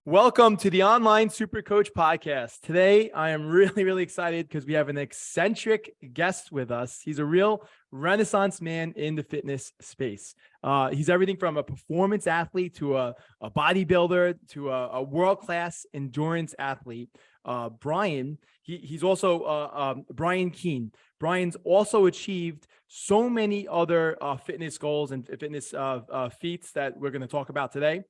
Welcome to the Online SuperCoach podcast. Today, I am really excited because we have an eccentric guest with us. He's a real Renaissance man in the fitness space. He's everything from a performance athlete to a bodybuilder to a world-class endurance athlete. Brian, he's also Brian Keane. Brian's also achieved so many other fitness goals and fitness feats that we're going to talk about today.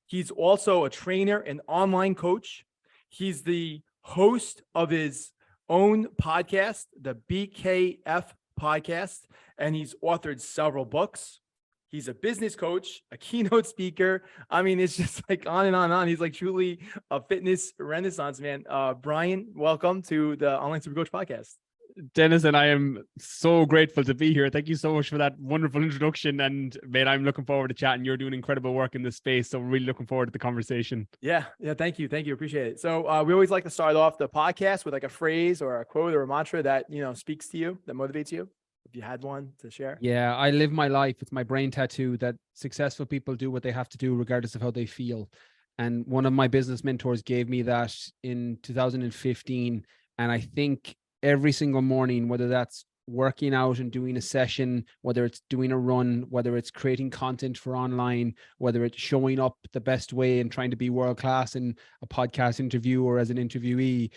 He's also a trainer and online coach. He's the host of his own podcast, the BKF podcast, and he's authored several books. He's a business coach, a keynote speaker. I mean, it's just like on and on and on. He's like truly a fitness renaissance man. Brian, welcome to the Online SuperCoach podcast. Dennis, and I am so grateful to be here. Thank you so much for that wonderful introduction. And man, I'm looking forward to chatting. You're doing incredible work in this space. So really looking forward to the conversation. Yeah. Thank you. Appreciate it. So we always like to start off the podcast with like a phrase or a quote or a mantra that, speaks to you, that motivates you. If you had one to share. Yeah, I live my life. It's my brain tattoo that successful people do what they have to do regardless of how they feel. And one of my business mentors gave me that in 2015. And I think every single morning, whether that's working out and doing a session, whether it's doing a run, whether it's creating content for online, whether it's showing up the best way and trying to be world class in a podcast interview or as an interviewee,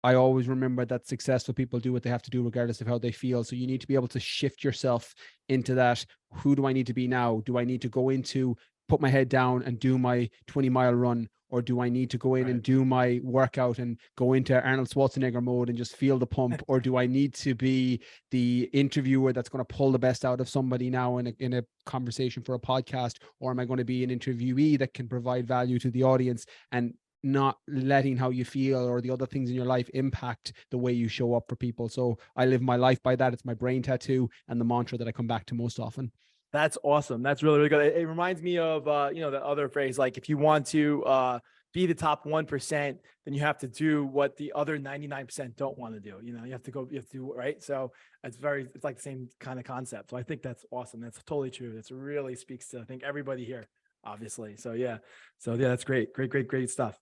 I always remember that successful people do what they have to do regardless of how they feel. So you need to be able to shift yourself into that. Who do I need to be now? Do I need to go into, put my head down and do my 20-mile run? Or do I need to go in and do my workout and go into Arnold Schwarzenegger mode and just feel the pump? Or do I need to be the interviewer that's going to pull the best out of somebody now in a conversation for a podcast? Or am I going to be an interviewee that can provide value to the audience and not letting how you feel or the other things in your life impact the way you show up for people? So I live my life by that. It's my brain tattoo and the mantra that I come back to most often. That's awesome. That's really good. It reminds me of, the other phrase, like if you want to be the top 1%, then you have to do what the other 99% don't want to do. You have to do right. So it's like the same kind of concept. So I think that's awesome. That's totally true. That's really speaks to, I think, everybody here, obviously. So yeah, that's great. Great stuff.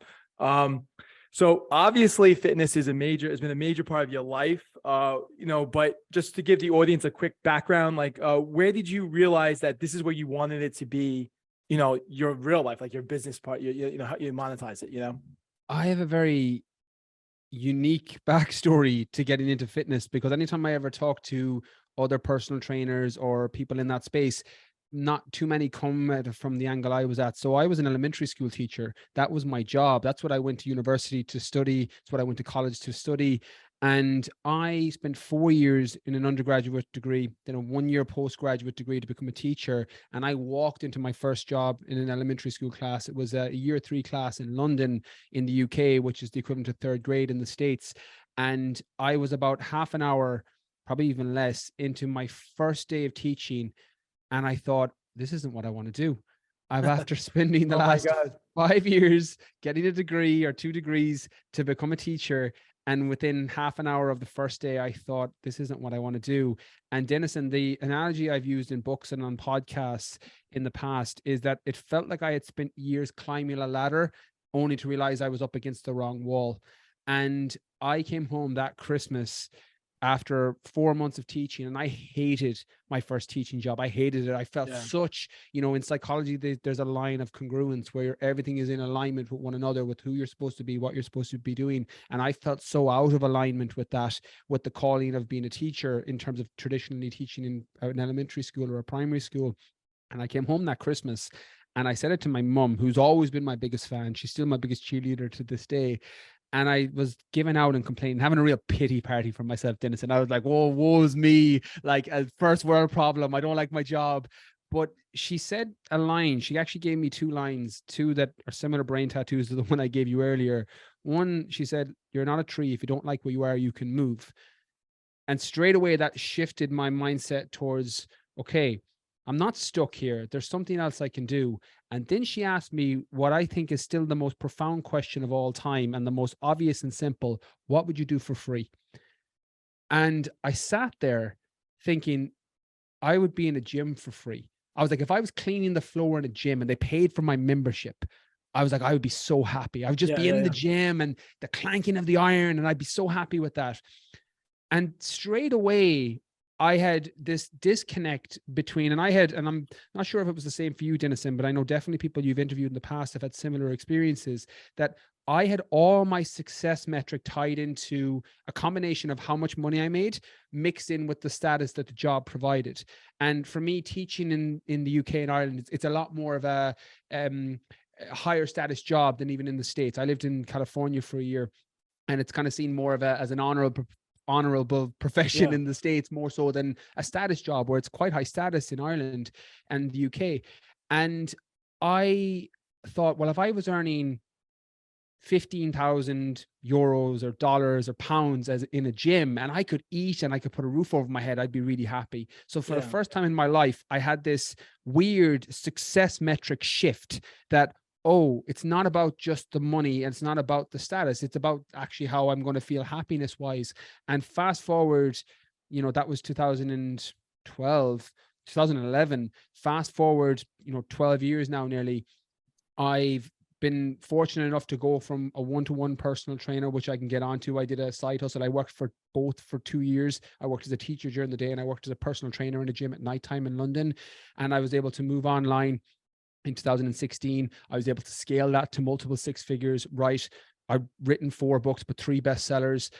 So obviously fitness has been a major part of your life, but just to give the audience a quick background, like, where did you realize that this is where you wanted it to be, your real life, like your business part, how you monetize it, I have a very unique backstory to getting into fitness because anytime I ever talk to other personal trainers or people in that space, not too many come from the angle I was at. So I was an elementary school teacher. That was my job. That's what I went to university to study. It's what I went to college to study. And I spent 4 years in an undergraduate degree, then a 1-year postgraduate degree to become a teacher. And I walked into my first job in an elementary school class. It was a year 3 class in London in the UK, which is the equivalent to 3rd grade in the States. And I was about half an hour, probably even less, into my first day of teaching. And I thought, this isn't what I want to do. After spending the last 5 years getting a degree or 2 degrees to become a teacher, and within half an hour of the first day, I thought, this isn't what I want to do. And Denison, the analogy I've used in books and on podcasts in the past is that it felt like I had spent years climbing a ladder only to realize I was up against the wrong wall. And I came home that Christmas after 4 months of teaching, and I hated my first teaching job. I hated it. I felt such, in psychology, there's a line of congruence where everything is in alignment with one another, with who you're supposed to be, what you're supposed to be doing. And I felt so out of alignment with that, with the calling of being a teacher in terms of traditionally teaching in an elementary school or a primary school. And I came home that Christmas and I said it to my mum, who's always been my biggest fan. She's still my biggest cheerleader to this day. And I was giving out and complaining, having a real pity party for myself, Dennis. And I was like, whoa, woe's me, like a first world problem. I don't like my job. But she said a line. She actually gave me 2 lines, 2 that are similar brain tattoos to the one I gave you earlier. One, she said, you're not a tree. If you don't like where you are, you can move. And straight away that shifted my mindset towards, okay, I'm not stuck here. There's something else I can do. And then she asked me what I think is still the most profound question of all time and the most obvious and simple. What would you do for free? And I sat there thinking I would be in a gym for free. I was like, if I was cleaning the floor in a gym and they paid for my membership, I was like, I would be so happy. I would just be in the gym and the clanking of the iron, and I'd be so happy with that. And straight away, I had this disconnect between, and I'm not sure if it was the same for you, Denison, but I know definitely people you've interviewed in the past have had similar experiences, that I had all my success metric tied into a combination of how much money I made mixed in with the status that the job provided. And for me, teaching in the UK and Ireland, it's a lot more of a higher status job than even in the States. I lived in California for a year, and it's kind of seen more of as an honorable profession in the States, more so than a status job, where it's quite high status in Ireland and the UK. And I thought, well, if I was earning 15,000 euros or dollars or pounds as in a gym, and I could eat and I could put a roof over my head, I'd be really happy. So for the first time in my life, I had this weird success metric shift that, oh, it's not about just the money and it's not about the status. It's about actually how I'm going to feel happiness wise. And fast forward, that was 2012, 2011, fast forward, 12 years now nearly. I've been fortunate enough to go from a one-to-one personal trainer, which I can get onto. I did a side hustle. I worked for both for 2 years. I worked as a teacher during the day, and I worked as a personal trainer in a gym at nighttime in London. And I was able to move online in 2016. I was able to scale that to multiple six figures. Right. I've written 4 books, but 3 bestsellers.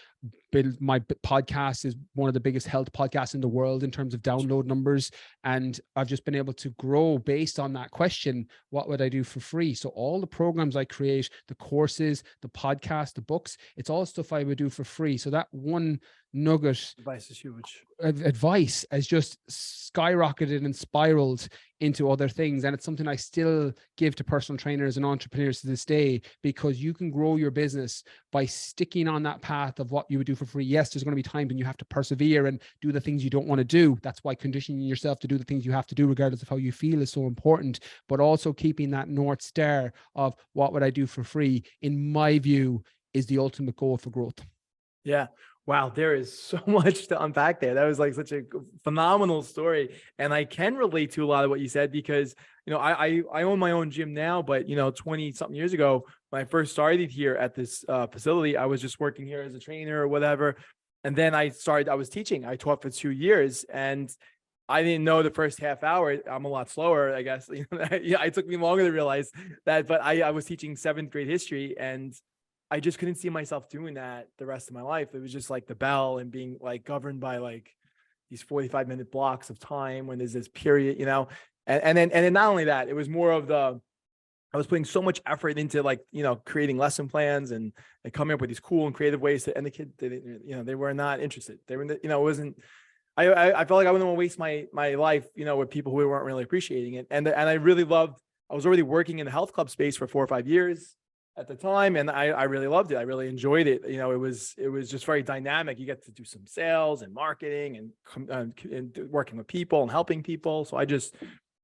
My podcast is one of the biggest health podcasts in the world in terms of download numbers. And I've just been able to grow based on that question. What would I do for free? So all the programs I create, the courses, the podcast, the books, it's all stuff I would do for free. So that one nugget advice is huge. Advice has just skyrocketed and spiraled into other things. And it's something I still give to personal trainers and entrepreneurs to this day, because you can grow your business by sticking on that path of what you would do for free. Yes, there's going to be times when you have to persevere and do the things you don't want to do. That's why conditioning yourself to do the things you have to do, regardless of how you feel, is so important. But also keeping that North Star of what would I do for free, in my view, is the ultimate goal for growth. Yeah. Wow, there is so much to unpack there. That was like such a phenomenal story. And I can relate to a lot of what you said, because, I own my own gym now, but, 20 something years ago, when I first started here at this facility, I was just working here as a trainer or whatever. And then I was teaching. I taught for 2 years, and I didn't know the first half hour. I'm a lot slower, I guess. It took me longer to realize that, but I was teaching 7th grade history, and I just couldn't see myself doing that the rest of my life. It was just like the bell and being like governed by like these 45-minute blocks of time when there's this period, and then not only that, it was more of I was putting so much effort into creating lesson plans and coming up with these cool and creative ways and the kids, they were not interested. They were, it wasn't, I felt like I wouldn't want to waste my life, with people who weren't really appreciating it. And I really loved, I was already working in the health club space for 4 or 5 years at the time. And I really loved it. I really enjoyed it. It was just very dynamic. You get to do some sales and marketing and working with people and helping people. So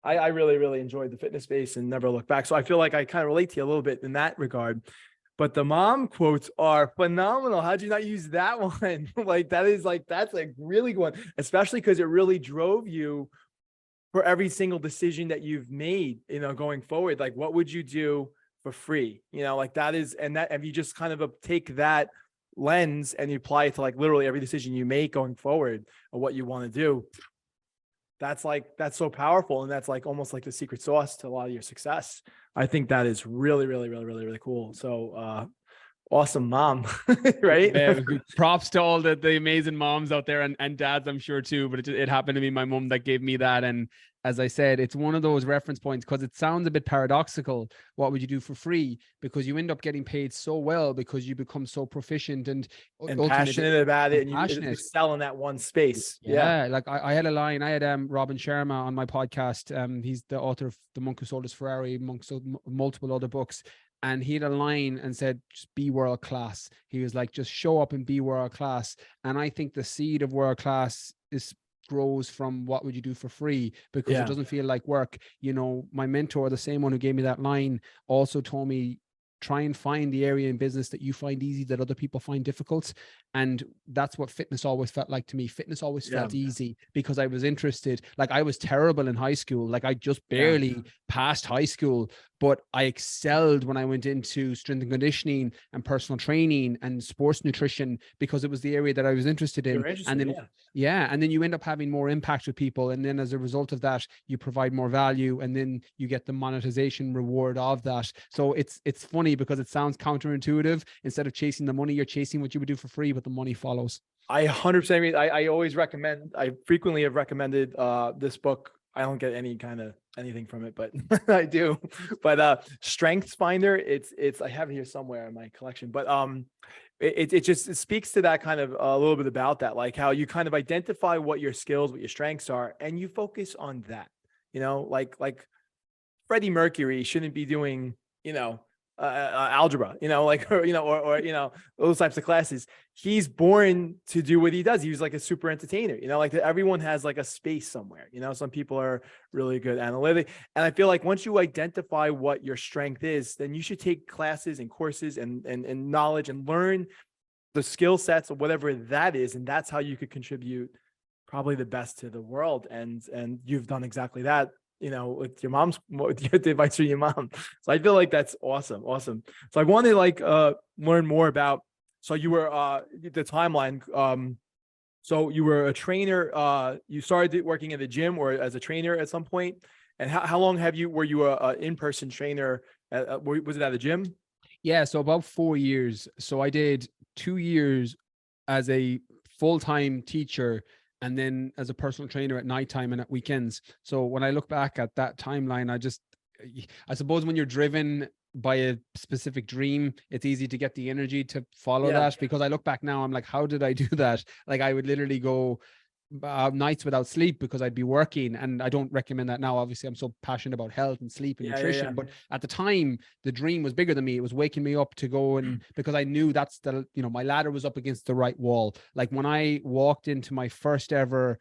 I really, really enjoyed the fitness space and never looked back. So I feel like I kind of relate to you a little bit in that regard. But the mom quotes are phenomenal. How'd you not use that one? That's a really good one, especially because it really drove you for every single decision that you've made, going forward. Like, what would you do for free? That is, and that, if you just kind of take that lens and you apply it to literally every decision you make going forward or what you want to do, that's so powerful. And that's almost like the secret sauce to a lot of your success. I think that is really, really, really, really, really cool. So, awesome mom, right? Yeah, props to all the amazing moms out there and dads, I'm sure too, but it happened to be my mom that gave me that. And as I said, it's one of those reference points, because it sounds a bit paradoxical. What would you do for free? Because you end up getting paid so well because you become so proficient and passionate about it, and you excel in that one space. Yeah. Like I had a line. I had Robin Sharma on my podcast. He's the author of The Monk Who Sold His Ferrari, amongst multiple other books. And he had a line and said, just be world class. He was like, just show up and be world class. And I think the seed of world class grows from what would you do for free, because it doesn't feel like work. My mentor, the same one who gave me that line, also told me, try and find the area in business that you find easy that other people find difficult. And that's what fitness always felt like to me. Fitness always felt easy because I was interested. Like, I was terrible in high school. Like, I just barely passed high school, but I excelled when I went into strength and conditioning and personal training and sports nutrition because it was the area that I was interested in. You're interested, And then, and then you end up having more impact with people. And then as a result of that, you provide more value, and then you get the monetization reward of that. So it's funny because it sounds counterintuitive. Instead of chasing the money, you're chasing what you would do for free, but the money follows. I 100% agree. I always recommend, I frequently have recommended this book. I don't get any kind of anything from it, but I do. But Strengths Finder, it's I have it here somewhere in my collection, but it speaks to that kind of a little bit about that, like how you kind of identify what your skills, what your strengths are, and you focus on that. Like Freddie Mercury shouldn't be doing, algebra, or those types of classes. He's born to do what he does. He was like a super entertainer, like everyone has like a space somewhere, some people are really good analytic. And I feel like once you identify what your strength is, then you should take classes and courses and knowledge and learn the skill sets of whatever that is. And that's how you could contribute probably the best to the world. And you've done exactly that, with your advice from your mom. So I feel like that's awesome. So I want to learn more about, so you were, the timeline. So you were a trainer, you started working at the gym or as a trainer at some point. And how long were you a in-person trainer? Was it at the gym? Yeah. So about 4 years. So I did 2 years as a full-time teacher, and then as a personal trainer at nighttime and at weekends. So when I look back at that timeline, I suppose when you're driven by a specific dream, it's easy to get the energy to follow that. Because I look back now, I'm like, how did I do that? Like I would literally go nights without sleep because I'd be working, and I don't recommend that now. Obviously, I'm so passionate about health and sleep and nutrition, but at the time, the dream was bigger than me. It was waking me up to go, and because I knew that's my ladder was up against the right wall. Like when I walked into my first ever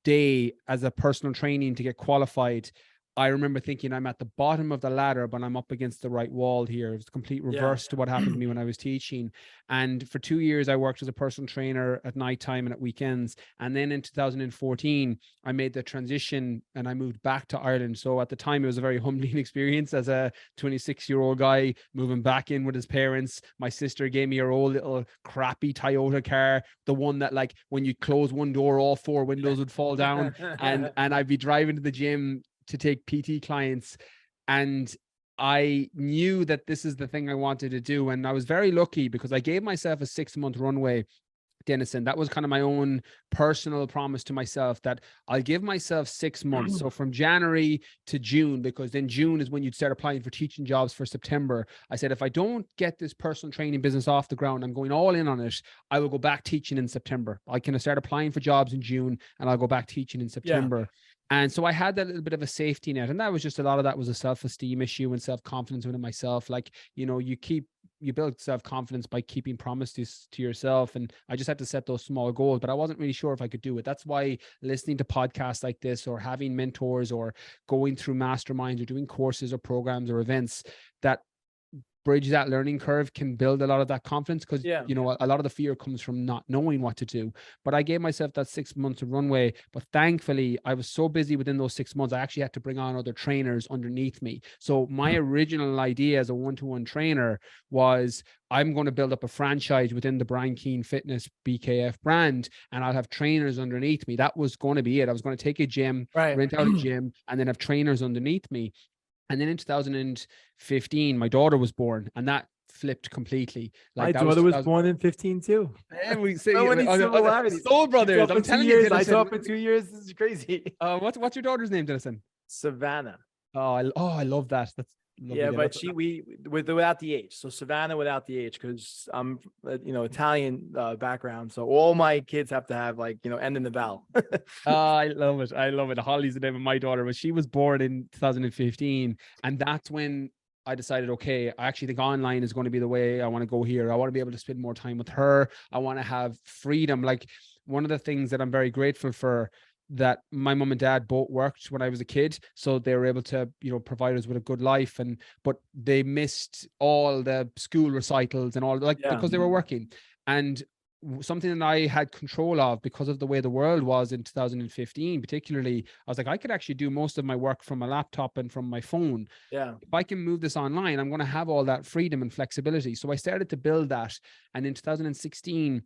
day as a personal training to get qualified, I remember thinking I'm at the bottom of the ladder, but I'm up against the right wall here. It was complete reverse to what happened to me when I was teaching. And for 2 years, I worked as a personal trainer at nighttime and at weekends. And then in 2014, I made the transition and I moved back to Ireland. So at the time, it was a very humbling experience as a 26-year-old guy moving back in with his parents. My sister gave me her old little crappy Toyota car, the one that like when you close one door, all four windows would fall down. And I'd be driving to the gym to take PT clients, and I knew that this is the thing I wanted to do. And I was very lucky because I gave myself a 6-month runway, Denison. That was kind of my own personal promise to myself that I'll give myself 6 months. So from January to June, because then June is when you'd start applying for teaching jobs for September. I said, if I don't get this personal training business off the ground, I'm going all in on it. I will go back teaching in September. I can start applying for jobs in June and I'll go back teaching in September. And so I had that little bit of a safety net, and that was just a lot of that was a self-esteem issue and self-confidence within myself. Like, you build self-confidence by keeping promises to yourself. And I just had to set those small goals, but I wasn't really sure if I could do it. That's why listening to podcasts like this, or having mentors, or going through masterminds, or doing courses or programs or events that bridge that learning curve can build a lot of that confidence, because a lot of the fear comes from not knowing what to do. But I gave myself that 6 months of runway, but thankfully I was so busy within those 6 months, I actually had to bring on other trainers underneath me. So my original idea as a one-to-one trainer was, I'm going to build up a franchise within the Brian Keane Fitness BKF brand, and I'll have trainers underneath me. That was going to be it. I was going to take a gym, rent out a gym, and then have trainers underneath me. And then in 2015, my daughter was born, and that flipped completely. Like my daughter was born in 15 too. And we say, soul brothers. I'm telling you, I saw for 2 years. This is crazy. What's your daughter's name, Denison? Savannah. Oh, I love that. That's lovely. But without the H. So Savannah without the H, because I'm Italian background. So all my kids have to have end in the vowel. I love it. Holly's the name of my daughter, but she was born in 2015, and that's when I decided, okay, I actually think online is going to be the way I want to go here. I want to be able to spend more time with her. I want to have freedom. Like, one of the things that I'm very grateful for, that my mom and dad both worked when I was a kid, so they were able to provide us with a good life, but they missed all the school recitals and all, because they were working. And something that I had control of because of the way the world was in 2015, particularly. I was like, I could actually do most of my work from a laptop and from my phone. Yeah. If I can move this online, I'm going to have all that freedom and flexibility. So I started to build that. And in 2016,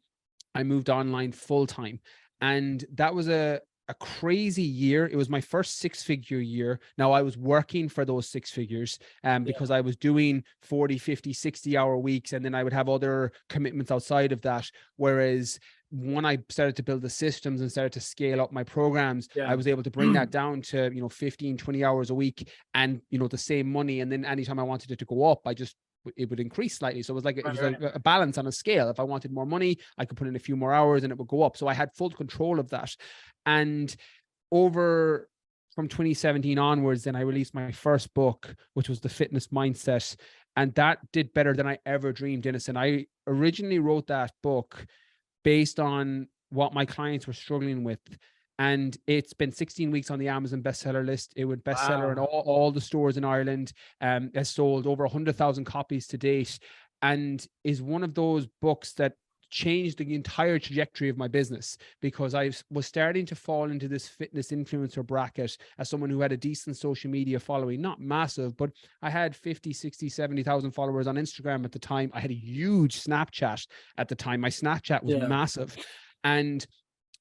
I moved online full time. And that was a crazy year. It was my first 6-figure year. Now I was working for those 6 figures because I was doing 40, 50, 60-hour weeks. And then I would have other commitments outside of that. Whereas when I started to build the systems and started to scale up my programs, I was able to bring that down to, 15, 20 hours a week and, the same money. And then anytime I wanted it to go up, it would increase slightly. So it was like, it was a balance on a scale. If I wanted more money, I could put in a few more hours and it would go up. So I had full control of that. And over from 2017 onwards, then I released my first book, which was The Fitness Mindset. And that did better than I ever dreamed, Innocent. I originally wrote that book based on what my clients were struggling with. And it's been 16 weeks on the Amazon bestseller list. It would bestseller in all the stores in Ireland. Has sold over 100,000 copies to date, and is one of those books that changed the entire trajectory of my business, because I was starting to fall into this fitness influencer bracket as someone who had a decent social media following, not massive, but I had 50, 60, 70,000 followers on Instagram at the time. I had a huge Snapchat at the time. My Snapchat was massive. And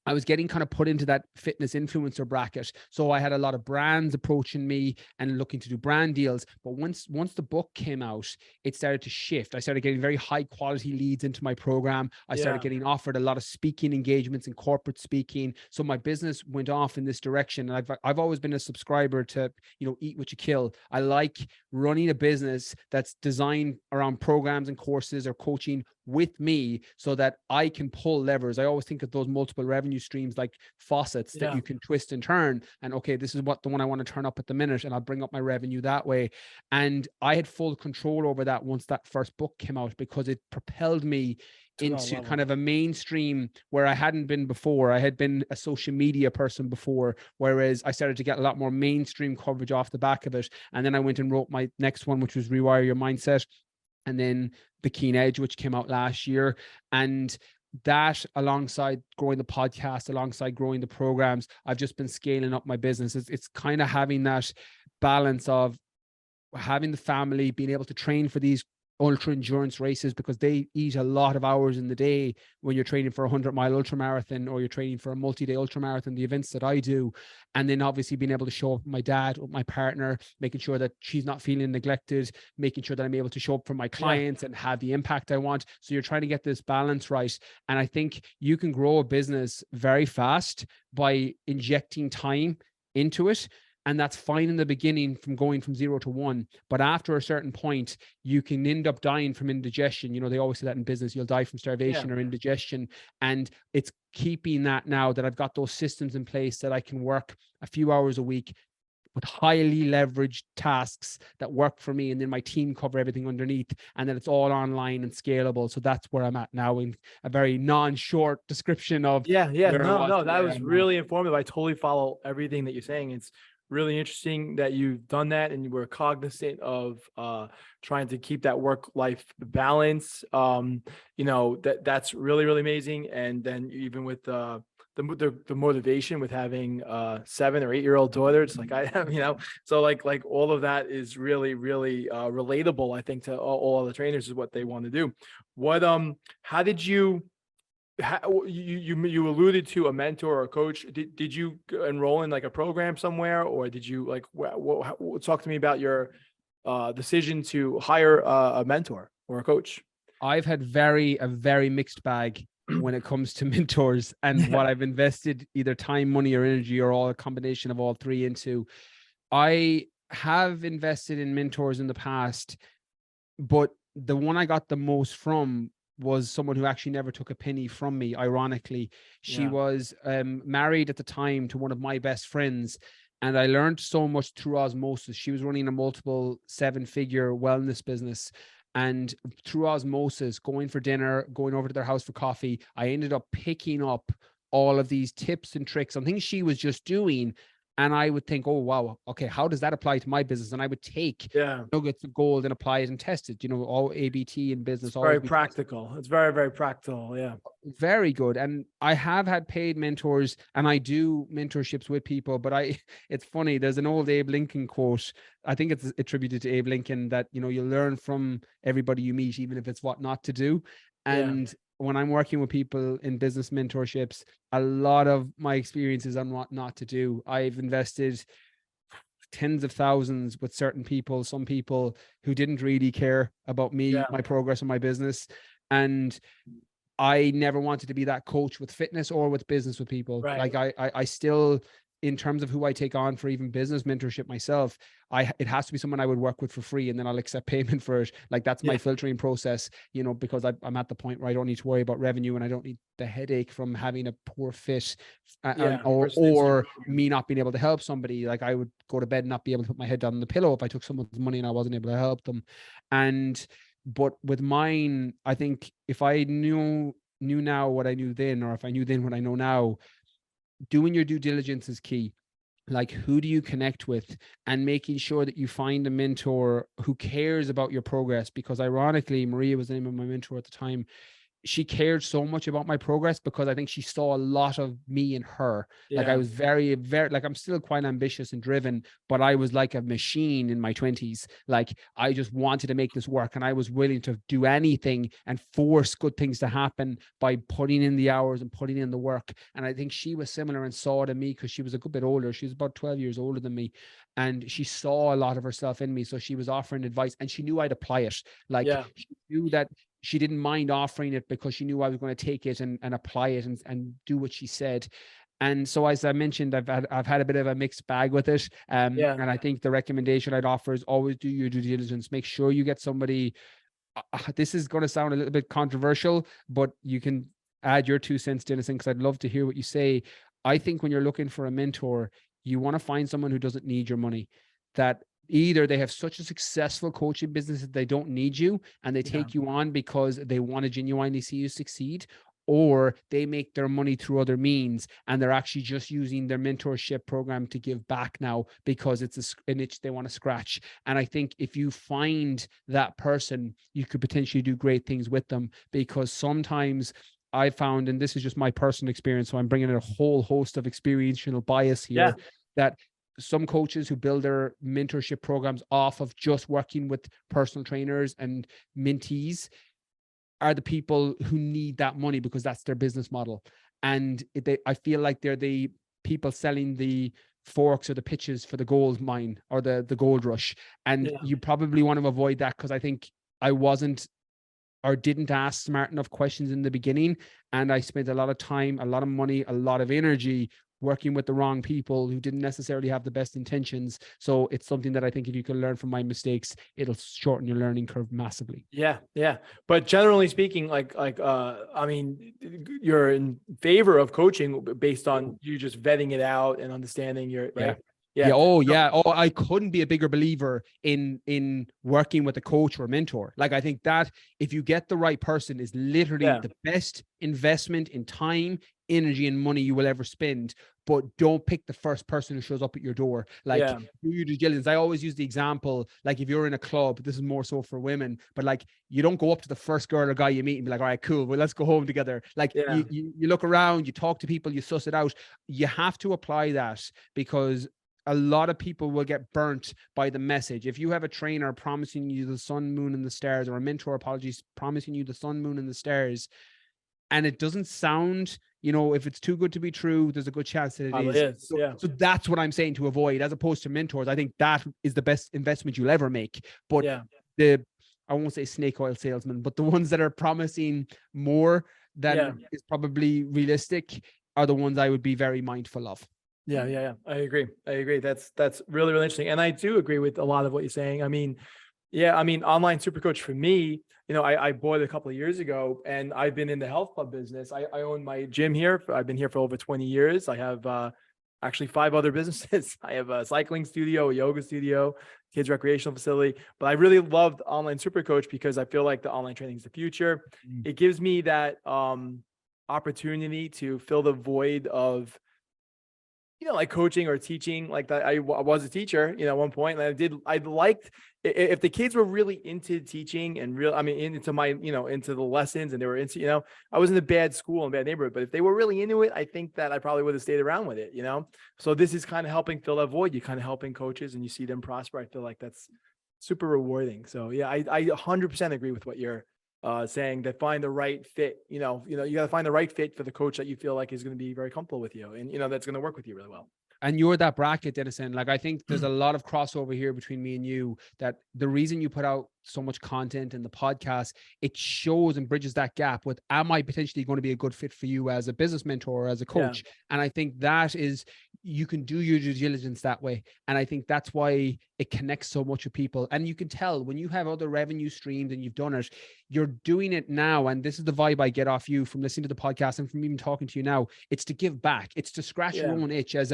I was getting kind of put into that fitness influencer bracket. So I had a lot of brands approaching me and looking to do brand deals. But once the book came out, it started to shift. I started getting very high quality leads into my program. I started getting offered a lot of speaking engagements and corporate speaking. So my business went off in this direction. And I've always been a subscriber to, Eat What You Kill. I like running a business that's designed around programs and courses or coaching with me so that I can pull levers. I always think of those multiple revenue streams like faucets that you can twist and turn. And okay, this is what the one I want to turn up at the minute, and I'll bring up my revenue that way. And I had full control over that once that first book came out, because it propelled me into kind of a mainstream where I hadn't been before. I had been a social media person before, whereas I started to get a lot more mainstream coverage off the back of it. And then I went and wrote my next one, which was Rewire Your Mindset. And then the Keane Edge, which came out last year. And that, alongside growing the podcast, alongside growing the programs, I've just been scaling up my business. It's kind of having that balance of having the family, being able to train for these ultra endurance races, because they eat a lot of hours in the day when you're training for a 100-mile ultra marathon, or you're training for a multi-day ultra marathon, the events that I do. And then obviously being able to show up with my dad, with my partner, making sure that she's not feeling neglected, making sure that I'm able to show up for my clients and have the impact I want. So you're trying to get this balance right. And I think you can grow a business very fast by injecting time into it. And that's fine in the beginning, from going from 0 to 1. But after a certain point, you can end up dying from indigestion. They always say that in business, you'll die from starvation or indigestion. And it's keeping that, now that I've got those systems in place, that I can work a few hours a week with highly leveraged tasks that work for me. And then my team cover everything underneath, and then it's all online and scalable. So that's where I'm at now, in a very non-short description of. No, that was really informative. I totally follow everything that you're saying. It's really interesting that you've done that and you were cognizant of trying to keep that work-life balance. That's really, really amazing. And then even with the motivation with having a 7 or 8-year-old daughter, it's like I have, so like all of that is really, really relatable, I think, to all the trainers, is what they want to do. How did you alluded to a mentor or a coach? Did you enroll in like a program somewhere, or did you talk to me about your decision to hire a mentor or a coach? I've had a very mixed bag when it comes to mentors and what I've invested either time, money, or energy, or all a combination of all three into. I have invested in mentors in the past, but the one I got the most from was someone who actually never took a penny from me. Ironically, she was married at the time to one of my best friends, and I learned so much through osmosis. She was running a multiple 7-figure wellness business, and through osmosis, going for dinner, going over to their house for coffee, I ended up picking up all of these tips and tricks on things she was just doing And I would think, oh, wow, okay, how does that apply to my business? And I would take Yeah. nuggets of gold and apply it and test it. All ABT in business, It's always very be practical. It's very, very practical. Yeah. very good. And I have had paid mentors and I do mentorships with people, but it's funny. There's an old Abe Lincoln quote. I think it's attributed to Abe Lincoln that, you learn from everybody you meet, even if it's what not to do. Yeah. And when I'm working with people in business mentorships, a lot of my experiences on what not to do. I've invested tens of thousands with certain people, some people who didn't really care about me, Yeah. my progress in my business. And I never wanted to be that coach with fitness or with business with people. Right. Like I still, in terms of who I take on for even business mentorship myself, it has to be someone I would work with for free, and then I'll accept payment for it. Like that's my filtering process, because I'm at the point where I don't need to worry about revenue and I don't need the headache from having a poor fit or me not being able to help somebody. Like I would go to bed and not be able to put my head down on the pillow if I took someone's money and I wasn't able to help them. But with mine, I think if I knew now what I knew then, or if I knew then what I know now, doing your due diligence is key. Like, who do you connect with, and making sure that you find a mentor who cares about your progress. Because ironically, Maria was the name of my mentor at the time. She cared so much about my progress because I think she saw a lot of me in her. Like I was very, very, like I'm still quite ambitious and driven, but I was like a machine in my 20s. Like I just wanted to make this work, and I was willing to do anything and force good things to happen by putting in the hours and putting in the work. And I think she was similar and saw it in me because she was a good bit older. She was about 12 years older than me, and she saw a lot of herself in me. So she was offering advice, and she knew I'd apply it. Like she knew that she didn't mind offering it because she knew I was going to take it and apply it and do what she said. And so, as I mentioned, I've had a bit of a mixed bag with it. And I think the recommendation I'd offer is always do your due diligence. Make sure you get somebody. This is going to sound a little bit controversial, but you can add your 2 cents, Denison, because I'd love to hear what you say. I think when you're looking for a mentor, you want to find someone who doesn't need your money, that either they have such a successful coaching business that they don't need you and they take you on because they want to genuinely see you succeed, or they make their money through other means and they're actually just using their mentorship program to give back now because it's an itch they want to scratch. And I think if you find that person, you could potentially do great things with them, because sometimes I found, and this is just my personal experience, so I'm bringing in a whole host of experiential bias here, that some coaches who build their mentorship programs off of just working with personal trainers and mentees are the people who need that money because that's their business model. And I feel like they're the people selling the forks or the pitches for the gold mine or the gold rush. And you probably want to avoid that, because I think I wasn't or didn't ask smart enough questions in the beginning. And I spent a lot of time, a lot of money, a lot of energy working with the wrong people who didn't necessarily have the best intentions. So it's something that I think if you can learn from my mistakes, it'll shorten your learning curve massively. Yeah. But generally speaking, I mean, you're in favor of coaching based on you just vetting it out and understanding your right. Oh, I couldn't be a bigger believer in working with a coach or a mentor. Like, I think that if you get the right person is literally the best investment in time, energy, and money you will ever spend. But don't pick the first person who shows up at your door. Like, do your due diligence. I always use the example, like if you're in a club, this is more so for women, but like you don't go up to the first girl or guy you meet and be like, all right, cool, well, let's go home together. Like you look around, you talk to people, you suss it out. You have to apply that, because a lot of people will get burnt by the message. If you have a trainer promising you the sun, moon, and the stars, or a mentor, promising you the sun, moon, and the stars, and it doesn't sound, if it's too good to be true, there's a good chance that it is. So that's what I'm saying to avoid, as opposed to mentors. I think that is the best investment you'll ever make. But I won't say snake oil salesmen, but the ones that are promising more than is probably realistic are the ones I would be very mindful of. Yeah. I agree. That's really, really interesting. And I do agree with a lot of what you're saying. I mean, Online SuperCoach for me, I bought it a couple of years ago, and I've been in the health club business. I own my gym here. I've been here for over 20 years. I have actually 5 other businesses. I have a cycling studio, a yoga studio, kids recreational facility. But I really loved Online SuperCoach because I feel like the online training is the future. It gives me that opportunity to fill the void of like coaching or teaching like that. I was a teacher, at one point, and I liked if the kids were really into teaching and into my, into the lessons, and they were into, I was in a bad school and bad neighborhood, but if they were really into it, I think that I probably would have stayed around with it, So this is kind of helping fill that void. You're kind of helping coaches and you see them prosper. I feel like that's super rewarding. So yeah, I 100% agree with what you're saying, that find the right fit. You got to find the right fit for the coach that you feel like is going to be very comfortable with you, and that's going to work with you really well. And you're that bracket, Dennison. Like, I think there's a lot of crossover here between me and you, that the reason you put out so much content in the podcast, it shows and bridges that gap with, am I potentially going to be a good fit for you as a business mentor or as a coach? Yeah. And I think that is, you can do your due diligence that way. And I think that's why it connects so much with people. And you can tell when you have other revenue streams and you've done it, you're doing it now. And this is the vibe I get off you from listening to the podcast and from even talking to you now. It's to give back. It's to scratch your own itch as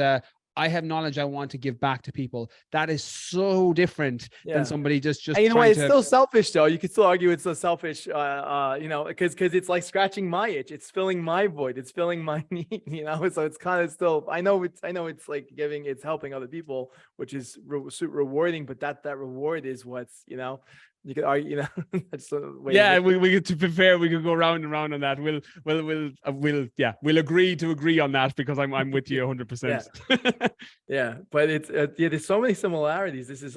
I have knowledge I want to give back to people. That is so different than somebody just. And it's still selfish though. You could still argue it's so selfish, because it's like scratching my itch. It's filling my void. It's filling my need, So it's kind of still. I know it's like giving. It's helping other people, which is super rewarding. But that reward is what's, you could argue, that's the way. Yeah, we to be fair, we could go round and round on that. We'll agree to agree on that, because I'm with you 100%. Yeah, but it's there's so many similarities. This is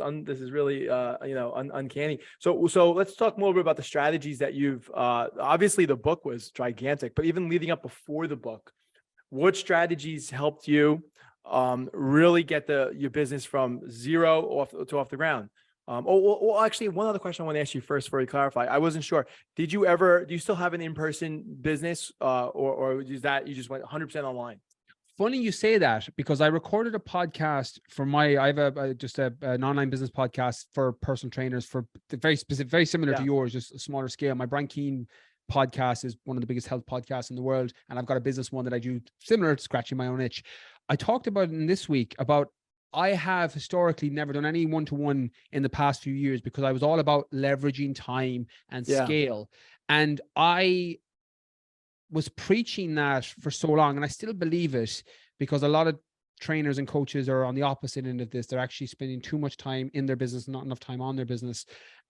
really uncanny. So let's talk more about the strategies that you've obviously the book was gigantic, but even leading up before the book, what strategies helped you really get your business from zero off the ground? Actually, one other question I want to ask you first before you clarify. I wasn't sure. Do you still have an in-person business, or is that you just went 100% online? Funny you say that, because I recorded a podcast for I have an online business podcast for personal trainers, for very specific, very similar to yours, just a smaller scale. My Keane podcast is one of the biggest health podcasts in the world. And I've got a business one that I do similar to scratching my own itch. I talked about it in this week about, I have historically never done any one-to-one in the past few years, because I was all about leveraging time and scale. And I was preaching that for so long, and I still believe it, because a lot of trainers and coaches are on the opposite end of this. They're actually spending too much time in their business, not enough time on their business.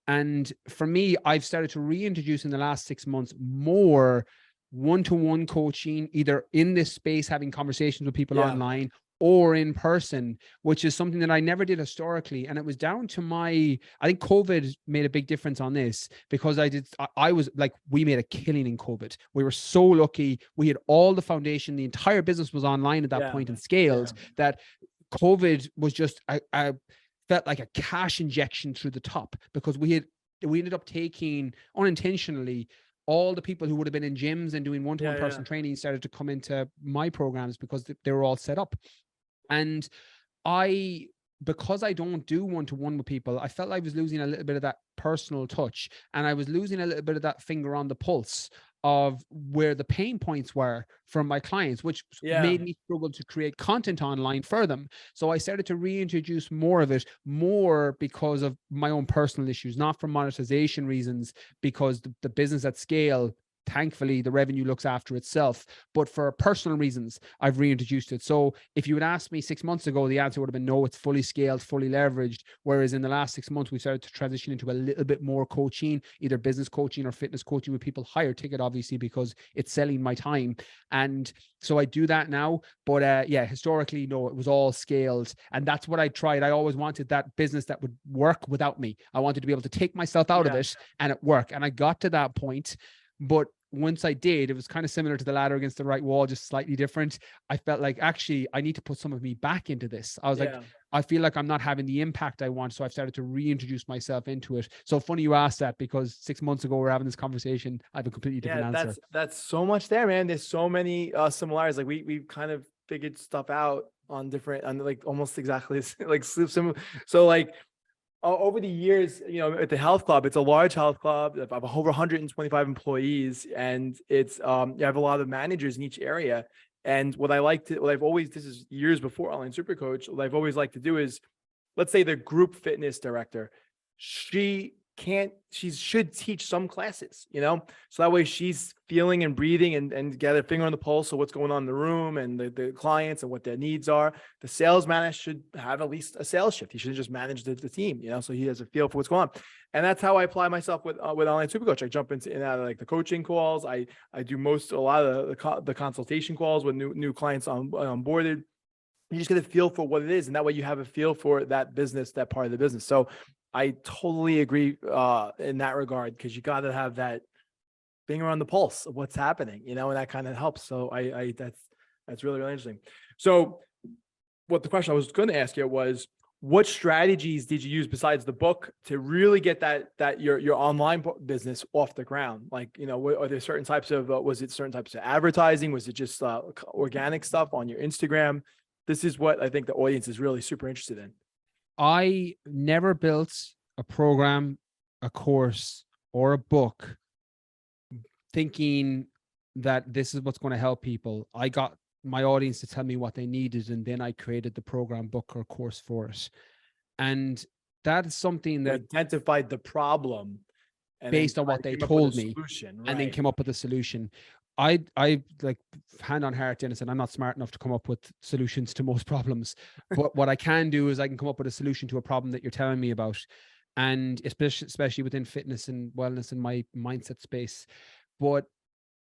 And for me, I've started to reintroduce in the last 6 months more one-to-one coaching, either in this space, having conversations with people online, or in person, which is something that I never did historically. And it was down to I think COVID made a big difference on this, because I was like, we made a killing in COVID. We were so lucky. We had all the foundation. The entire business was online at that point and scaled, that COVID was just, I felt like a cash injection through the top, because we ended up taking unintentionally all the people who would have been in gyms and doing one-to-one personal training started to come into my programs, because they were all set up. And because I don't do one-to-one with people, I felt like I was losing a little bit of that personal touch, and I was losing a little bit of that finger on the pulse of where the pain points were from my clients, which made me struggle to create content online for them. So I started to reintroduce more of it, more because of my own personal issues, not for monetization reasons, because the business at scale, thankfully, the revenue looks after itself, but for personal reasons, I've reintroduced it. So if you had asked me 6 months ago, the answer would have been no, it's fully scaled, fully leveraged. Whereas in the last 6 months, we started to transition into a little bit more coaching, either business coaching or fitness coaching with people, higher ticket, obviously, because it's selling my time. And so I do that now. But historically, no, it was all scaled. And that's what I tried. I always wanted that business that would work without me. I wanted to be able to take myself out of it and it work. And I got to that point. But once I did, it was kind of similar to the ladder against the right wall, just slightly different. I felt like, actually, I need to put some of me back into this. I was like, I feel like I'm not having the impact I want. So I've started to reintroduce myself into it. So funny you asked that, because 6 months ago, we're having this conversation. I have a completely different answer. That's so much there, man. There's so many similarities. Like we've kind of figured stuff out on like almost exactly like similar. So like, over the years, at the health club, it's a large health club. I have over 125 employees, and it's you have a lot of managers in each area. And this is years before Online SuperCoach, what I've always liked to do is, let's say the group fitness director, she she should teach some classes, so that way she's feeling and breathing and get a finger on the pulse of what's going on in the room and the clients and what their needs are. The sales manager should have at least a sales shift. He shouldn't just manage the team, so he has a feel for what's going on. And that's how I apply myself with Online SuperCoach. I jump into and out of like the coaching calls. I do a lot of the consultation calls with new clients onboarded. You just get a feel for what it is. And that way you have a feel for that business, that part of the business. So I totally agree in that regard, because you got to have that finger on the pulse of what's happening, and that kind of helps. So that's really, really interesting. So what the question I was going to ask you was, what strategies did you use besides the book to really get that your online business off the ground? Like, are there certain types of, was it certain types of advertising? Was it just organic stuff on your Instagram? This is what I think the audience is really super interested in. I never built a program, a course, or a book thinking that this is what's going to help people. I got my audience to tell me what they needed, and then I created the program, book, or course for it. And that is something that identified the problem and based on what they told me, and then came up with a solution. I like, hand on heart, Dennis, and I'm not smart enough to come up with solutions to most problems. But what I can do is I can come up with a solution to a problem that you're telling me about. And especially within fitness and wellness and my mindset space. But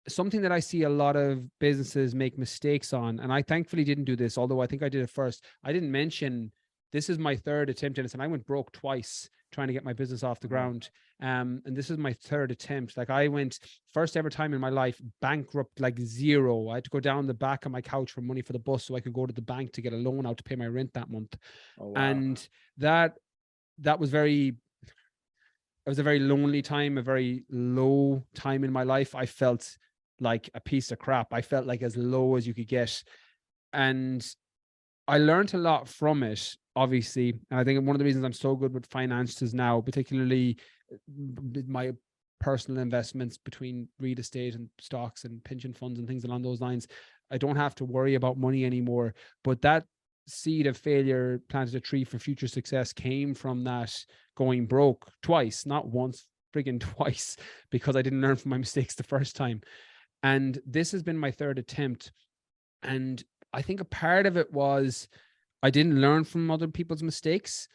something that I see a lot of businesses make mistakes on, and I thankfully didn't do this, although I think I did it first. I didn't mention, this is my third attempt, Dennis, and I went broke twice trying to get my business off the ground. And this is my third attempt. Like, I went, first ever time in my life, bankrupt, like zero. I had to go down the back of my couch for money for the bus so I could go to the bank to get a loan out to pay my rent that month. Oh, wow. And that was it was a very lonely time, a very low time in my life. I felt like a piece of crap. I felt like as low as you could get. And I learned a lot from it, obviously. And I think one of the reasons I'm so good with finances now, particularly my personal investments between real estate and stocks and pension funds and things along those lines, I don't have to worry about money anymore. But that seed of failure planted a tree for future success came from that going broke twice, not once, friggin' twice, because I didn't learn from my mistakes the first time. And this has been my third attempt. And I think a part of it was I didn't learn from other people's mistakes.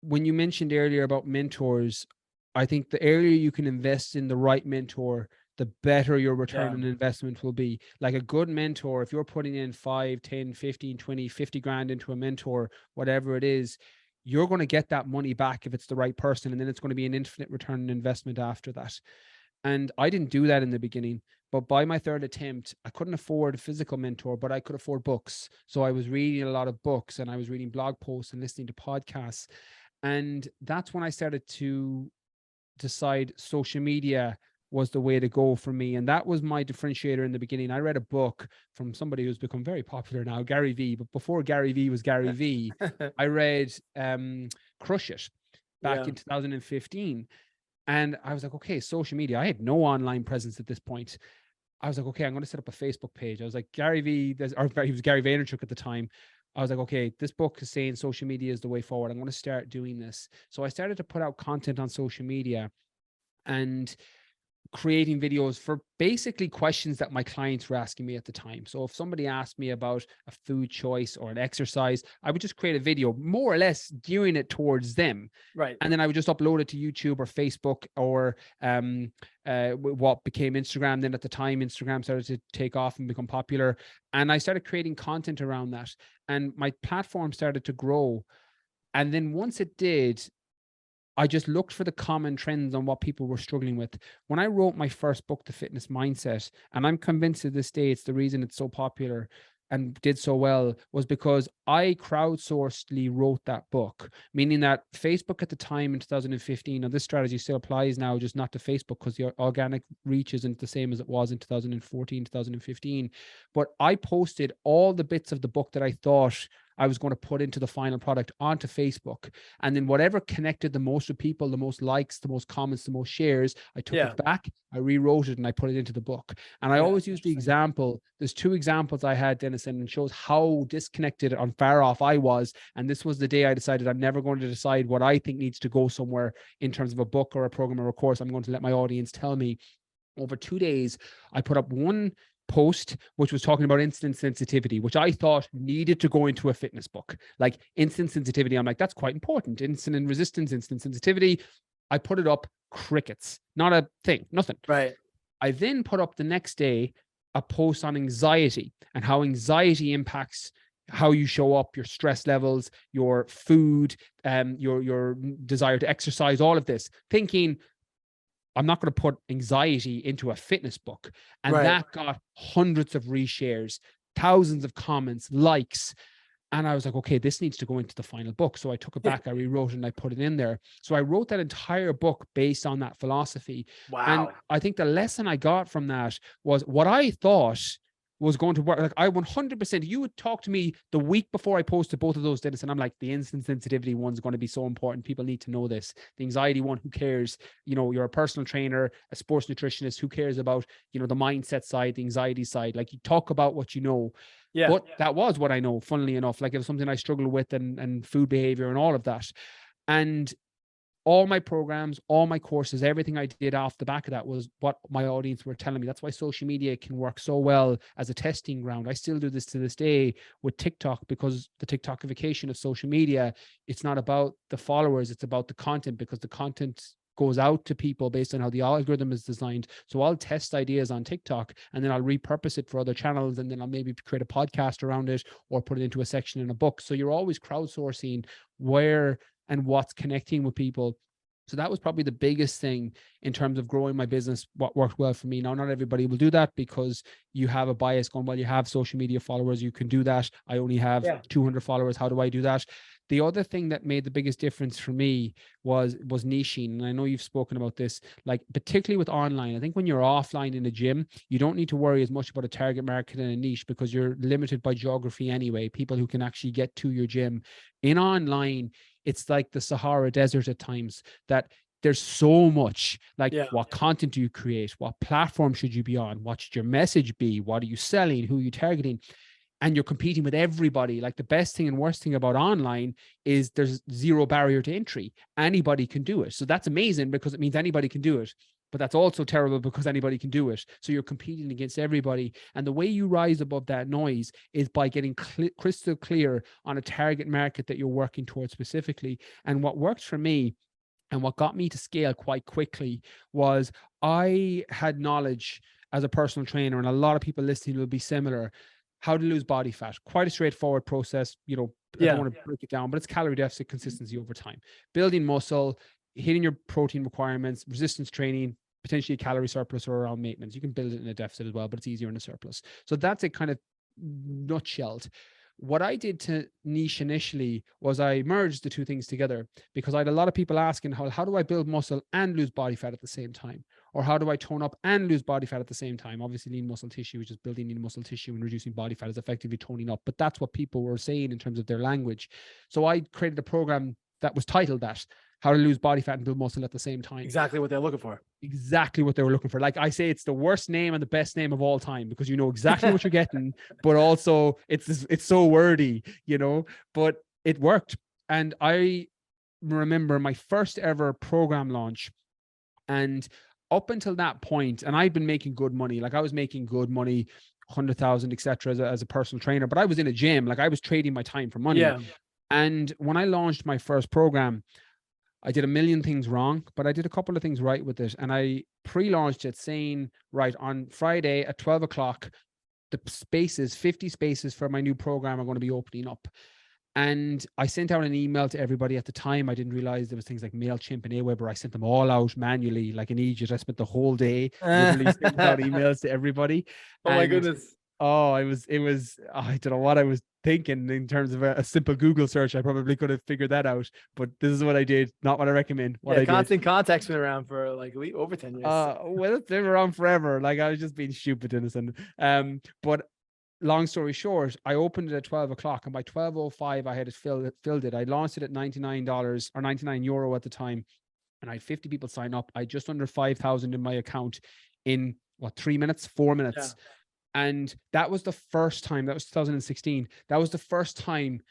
When you mentioned earlier about mentors, I think the earlier you can invest in the right mentor, the better your return on investment will be. Like, a good mentor, if you're putting in 5, 10, 15, 20, 50 grand into a mentor, whatever it is, you're going to get that money back if it's the right person. And then it's going to be an infinite return on investment after that. And I didn't do that in the beginning, but by my third attempt, I couldn't afford a physical mentor, but I could afford books. So I was reading a lot of books, and I was reading blog posts and listening to podcasts. And that's when I started to decide social media was the way to go for me. And that was my differentiator in the beginning. I read a book from somebody who's become very popular now, Gary Vee. But before Gary Vee was Gary Vee, I read Crush It back in 2015. And I was like, okay, social media. I had no online presence at this point. I was like, okay, I'm going to set up a Facebook page. I was like, Gary Vee, he was Gary Vaynerchuk at the time. I was like, okay, this book is saying social media is the way forward. I'm going to start doing this. So I started to put out content on social media and creating videos for basically questions that my clients were asking me at the time. So if somebody asked me about a food choice or an exercise, I would just create a video more or less gearing it towards them. Right. And then I would just upload it to YouTube or Facebook or what became Instagram. Then at the time, Instagram started to take off and become popular. And I started creating content around that. And my platform started to grow. And then once it did, I just looked for the common trends on what people were struggling with. When I wrote my first book, The Fitness Mindset, and I'm convinced to this day it's the reason it's so popular and did so well, was because I crowdsourcedly wrote that book, meaning that Facebook at the time in 2015, and this strategy still applies now, just not to Facebook because the organic reach isn't the same as it was in 2014, 2015. But I posted all the bits of the book that I thought I was going to put into the final product onto Facebook. And then whatever connected the most with people, the most likes, the most comments, the most shares, I took it back, I rewrote it, and I put it into the book. And I always use the example. There's two examples I had, Dennis, and it shows how disconnected and far off I was. And this was the day I decided I'm never going to decide what I think needs to go somewhere in terms of a book or a program or a course. I'm going to let my audience tell me. Over 2 days, I put up one post which was talking about instant sensitivity, which I thought needed to go into a fitness book. Like instant sensitivity, I'm like, that's quite important. Insulin resistance, instant sensitivity. I put it up, crickets, not a thing, nothing. Right. I then put up the next day a post on anxiety and how anxiety impacts how you show up, your stress levels, your food, your desire to exercise, all of this, thinking, I'm not going to put anxiety into a fitness book. And that got hundreds of reshares, thousands of comments, likes. And I was like, okay, this needs to go into the final book. So I took it back, I rewrote it, and I put it in there. So I wrote that entire book based on that philosophy. Wow. And I think the lesson I got from that was what I thought was going to work. Like I 100%, you would talk to me the week before I posted both of those, Dennis, and I'm like, the instant sensitivity one's going to be so important. People need to know this. The anxiety one, who cares? You know, you're a personal trainer, a sports nutritionist, who cares about, you know, the mindset side, the anxiety side? Like you talk about what you know. But that was what I know, funnily enough. Like it was something I struggled with, and food behavior and all of that. And all my programs, all my courses, everything I did off the back of that was what my audience were telling me. That's why social media can work so well as a testing ground. I still do this to this day with TikTok, because the TikTokification of social media, it's not about the followers, it's about the content, because the content goes out to people based on how the algorithm is designed. So I'll test ideas on TikTok and then I'll repurpose it for other channels, and then I'll maybe create a podcast around it or put it into a section in a book. So you're always crowdsourcing where and what's connecting with people. So that was probably the biggest thing in terms of growing my business, what worked well for me. Now, not everybody will do that because you have a bias going, well, you have social media followers, you can do that. I only have 200 followers. How do I do that? The other thing that made the biggest difference for me was niching. And I know you've spoken about this, like particularly with online. I think when you're offline in a gym, you don't need to worry as much about a target market and a niche, because you're limited by geography anyway, people who can actually get to your gym. In online, it's like the Sahara desert at times, that there's so much, like what content do you create? What platform should you be on? What should your message be? What are you selling? Who are you targeting? And you're competing with everybody. Like the best thing and worst thing about online is there's zero barrier to entry. Anybody can do it. So that's amazing because it means anybody can do it. But that's also terrible because anybody can do it. So you're competing against everybody. And the way you rise above that noise is by getting crystal clear on a target market that you're working towards specifically. And what worked for me and what got me to scale quite quickly was I had knowledge as a personal trainer, and a lot of people listening will be similar. How to lose body fat, quite a straightforward process. You know, I don't want to break it down, but it's calorie deficit consistency over time, building muscle, hitting your protein requirements, resistance training, potentially a calorie surplus or around maintenance. You can build it in a deficit as well, but it's easier in a surplus. So that's it kind of nutshelled. What I did to niche initially was I merged the two things together, because I had a lot of people asking, how do I build muscle and lose body fat at the same time? Or how do I tone up and lose body fat at the same time? Obviously, lean muscle tissue, which is building lean muscle tissue and reducing body fat, is effectively toning up. But that's what people were saying in terms of their language. So I created a program that was titled that, How to Lose Body Fat and Build Muscle at the Same Time. Exactly what they're looking for. Exactly what they were looking for. Like I say, it's the worst name and the best name of all time, because you know exactly what you're getting, but also it's so wordy, you know, but it worked. And I remember my first ever program launch, and up until that point, and I'd been making good money. Like I was making good money, 100,000, etc. as a personal trainer, but I was in a gym. Like I was trading my time for money. Yeah. And when I launched my first program, I did a million things wrong, but I did a couple of things right with it. And I pre-launched it saying, right, on Friday at 12 o'clock, the spaces, 50 spaces for my new program are going to be opening up. And I sent out an email to everybody at the time. I didn't realize there was things like MailChimp and Aweber. I sent them all out manually, like in Egypt. I spent the whole day literally sending out emails to everybody. Oh my goodness. Oh, I don't know what I was thinking in terms of a simple Google search. I probably could have figured that out, but this is what I did. Not what I recommend. Constant Contact's been around for like over 10 years. Well, it's been around forever. Like I was just being stupid, innocent. But long story short, I opened it at 12 o'clock, and by 12:05, I had it filled it. I launched it at $99 or €99 at the time, and I had 50 people sign up. I had just under 5,000 in my account in what, 3 minutes, 4 minutes. Yeah. And that was the first time, that was 2016. That was the first time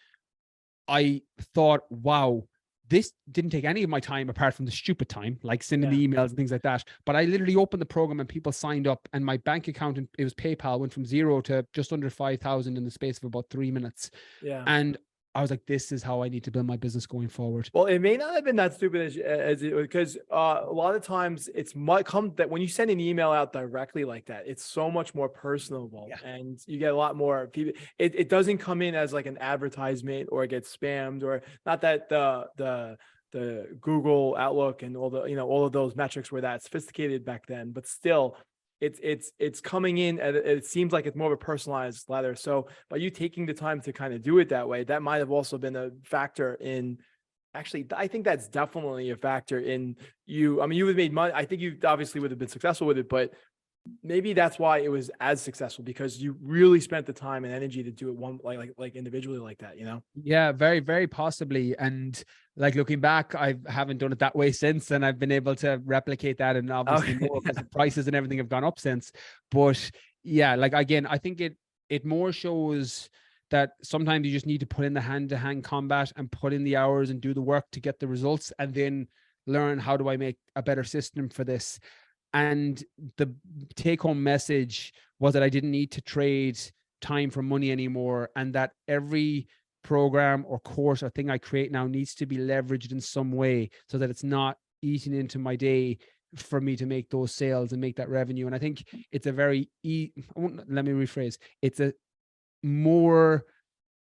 I thought, wow, this didn't take any of my time apart from the stupid time, like sending Yeah. the emails and things like that. But I literally opened the program and people signed up, and my bank account, and it was PayPal, went from 0 to just under 5,000 in the space of about 3 minutes. Yeah. And I was like, this is how I need to build my business going forward. Well, it may not have been that stupid as it, because a lot of times it's might come that when you send an email out directly like that, it's so much more personable, Yeah. and you get a lot more people. It doesn't come in as like an advertisement, or it gets spammed, or not that the Google Outlook and all the, all of those metrics were that sophisticated back then, but still. It's coming in, and it seems like it's more of a personalized letter. So by you taking the time to kind of do it that way, that might have also been a factor in. Actually, I think that's definitely a factor in you. I mean, you would have made money. I think you obviously would have been successful with it, but maybe that's why it was as successful, because you really spent the time and energy to do it one like individually like that. Yeah, very, very possibly. And like looking back, I haven't done it that way since, and I've been able to replicate that, and obviously Okay. more because the prices and everything have gone up since. But yeah, like again, I think it more shows that sometimes you just need to put in the hand-to-hand combat and put in the hours and do the work to get the results, and then learn, how do I make a better system for this? And the take-home message was that I didn't need to trade time for money anymore, and that every program or course or thing I create now needs to be leveraged in some way, so that it's not eating into my day for me to make those sales and make that revenue. And I think it's a very let me rephrase, it's a more